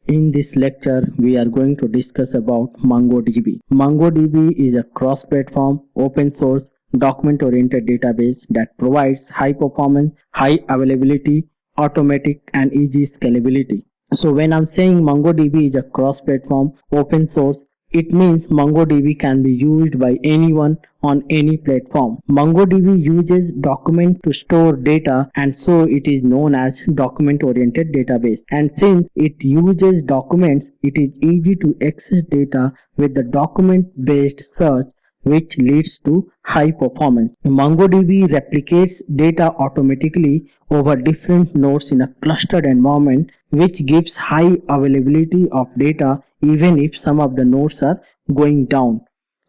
In this lecture, we are going to discuss about MongoDB. MongoDB is a cross-platform, open-source, document-oriented database that provides high performance, high availability, automatic, and easy scalability. So when I'm saying MongoDB is a cross-platform, open-source, it means MongoDB can be used by anyone on any platform. MongoDB uses document to store data, and so it is known as document-oriented database. And since it uses documents, it is easy to access data with the document-based search, which leads to high performance. MongoDB replicates data automatically over different nodes in a clustered environment, which gives high availability of data even if some of the nodes are going down.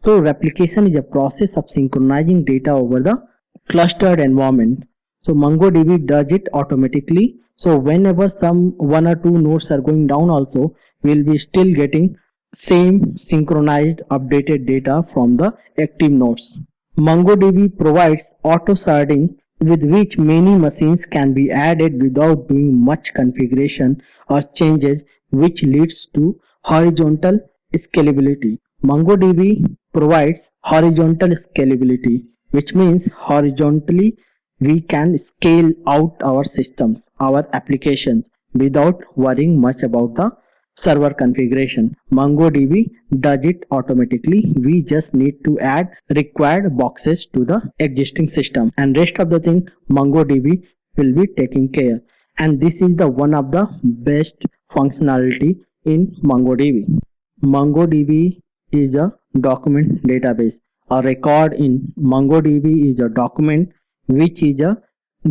So replication is a process of synchronizing data over the clustered environment. So MongoDB does it automatically. So whenever some one or two nodes are going down also, we'll be still getting same synchronized updated data from the active nodes. MongoDB provides auto sorting with which many machines can be added without doing much configuration or changes, which leads to horizontal scalability. MongoDB provides horizontal scalability, which means horizontally we can scale out our systems, our applications without worrying much about the server configuration. MongoDB does it automatically. We just need to add required boxes to the existing system, and rest of the thing MongoDB will be taking care. And this is the one of the best functionality in MongoDB. MongoDB is a document database. A record in MongoDB is a document which is a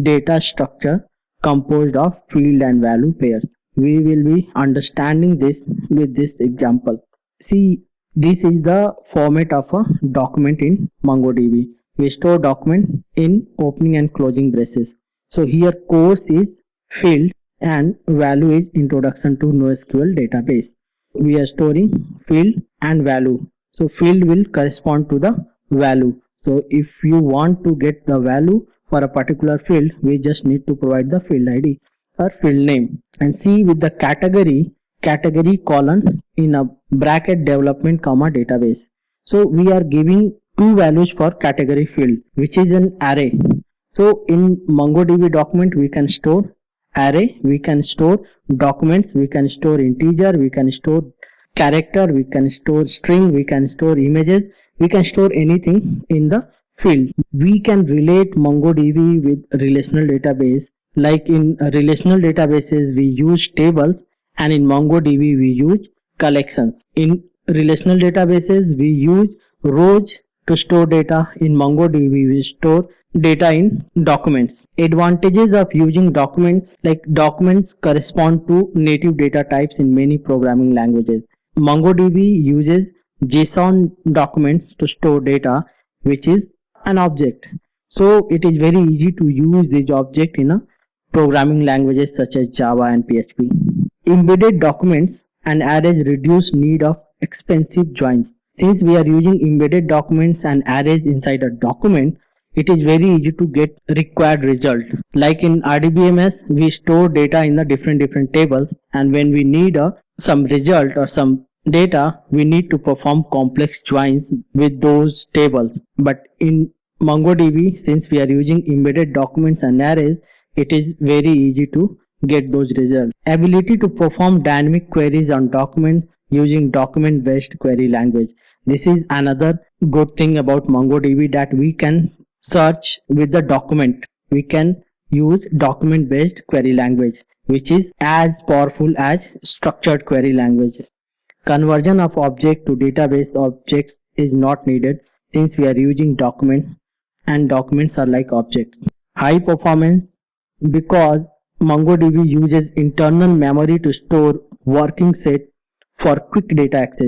data structure composed of field and value pairs. We will be understanding this with this example. See, this is the format of a document in MongoDB. We store document in opening and closing braces. So here course is field and value is introduction to NoSQL database. We are storing field and value. So field will correspond to the value. So if you want to get the value for a particular field, we just need to provide the field ID or field name. And see, with the category colon in a bracket development comma database. So we are giving two values for category field, which is an array. So in MongoDB document we can store array, we can store documents, we can store integer, we can store character, we can store string, we can store images, we can store anything in the field. We can relate MongoDB with relational database. Like in relational databases we use tables, and in MongoDB we use collections. In relational databases we use rows to store data. In MongoDB we store data in documents. Advantages of using documents: like documents correspond to native data types in many programming languages. MongoDB uses JSON documents to store data, which is an object. So it is very easy to use this object in a programming languages such as Java and PHP. Embedded documents and arrays reduce need of expensive joins. Since we are using embedded documents and arrays inside a document, it is very easy to get required result. Like in RDBMS, we store data in the different tables, and when we need some result or some data, we need to perform complex joins with those tables. But in MongoDB, since we are using embedded documents and arrays, it is very easy to get those results. Ability to perform dynamic queries on document using document based query language. This is another good thing about MongoDB, that we can search with the document. We can use document based query language, which is as powerful as structured query languages. Conversion of object to database objects is not needed, since we are using document and documents are like objects. High performance because MongoDB uses internal memory to store working set for quick data access.